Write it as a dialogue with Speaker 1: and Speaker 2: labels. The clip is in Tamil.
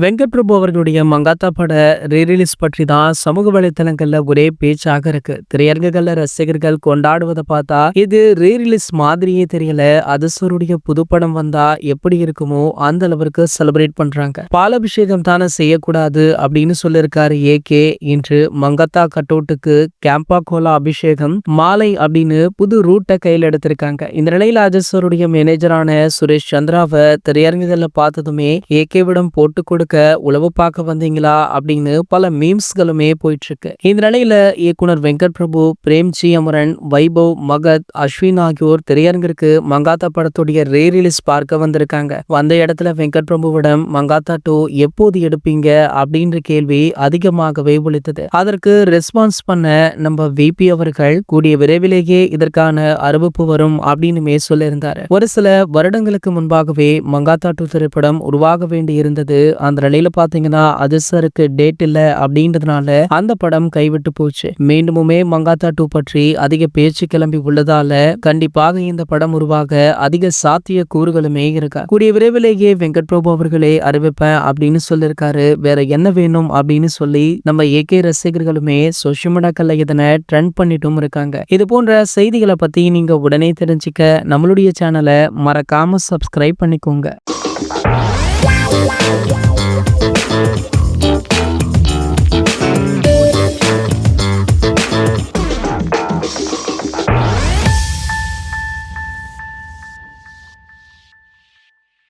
Speaker 1: வெங்கட் பிரபு அவர்களுடைய மங்காத்தா பட ரீரிலீஸ் பற்றி தான் சமூக வலைத்தளங்கள்ல ஒரே பேச்சாக இருக்கு. திரையரங்குகள்ல ரசிகர்கள் கொண்டாடுவதை பார்த்தா இது ரீரிலீஸ் மாதிரியே தெரியல. அதிசருடைய புதுப்படம் வந்தா எப்படி இருக்குமோ அந்த அளவிற்கு செலிப்ரேட் பண்றாங்க. பாலாபிஷேகம் தானே செய்யக்கூடாது அப்படின்னு சொல்லியிருக்காரு ஏகே. இன்று மங்காத்தா கட்டோட்டுக்கு கேம்பா கோலா அபிஷேகம் மாலை அப்படின்னு புது ரூட்டை கையில் எடுத்திருக்காங்க. இந்த நிலையில அதிசருடைய மேனேஜரான சுரேஷ் சந்திராவை திரையரங்குகள்ல பார்த்ததுமே ஏகேவிடம் போட்டு கொடுக்க உளவு பார்க்க வந்தீங்களா அப்படின்னு பல மீம்ஸ்களுமே போயிட்டு இருக்கு. இந்த நிலையில இயக்குனர் வெங்கட் பிரபு, பிரேம்ஜி அமரன், வைபவ், மகத், அஸ்வின் ஆகியோர் திரையரங்கிற்கு மங்காத்தா படத்துடைய ரீ ரிலீஸ் பார்க்க வந்திருக்காங்க. வந்த இடத்துல வெங்கட் பிரபுவிடம் மங்காத்தா 2 எப்போது எடுப்பீங்க அப்படின்ற கேள்வி அதிகமாகவே ஒலித்தது. அதற்கு ரெஸ்பான்ஸ் பண்ண நம்ம விபி அவர்கள் கூடிய விரைவிலேயே இதற்கான அறிவிப்பு வரும் அப்படின்னு சொல்லியிருந்தாரு. ஒரு சில வருடங்களுக்கு முன்பாகவே மங்காத்தா 2 திரைப்படம் உருவாக வேண்டி இருந்தது. அந்த நிலையில பாத்தீங்கன்னா அதிசருக்கு டேட் இல்ல அப்படின்றதுனால அந்த படம் கைவிட்டு போச்சு. மீண்டுமே மங்காத்தா 2 பற்றி அதிக பேச்சு கிளம்பி உள்ளதால கண்டிப்பாக இந்த படம் உருவாக அதிக சாத்திய கூறுகளுமே இருக்கா. கூடிய விரைவிலேயே வெங்கட் பிரபு அவர்களே அறிவிப்பேன் அப்படின்னு சொல்லியிருக்காரு. வேற என்ன வேணும் அப்படின்னு சொல்லி நம்ம ஏகே ரசிகர்களுமே சோசியல் மீடியாக்கள்ல இதனை ட்ரெண்ட் பண்ணிட்டும் இருக்காங்க. இது போன்ற செய்திகளை பத்தி நீங்க உடனே தெரிஞ்சுக்க நம்மளுடைய சேனலை மறக்காம சப்ஸ்கிரைப் பண்ணிக்கோங்க.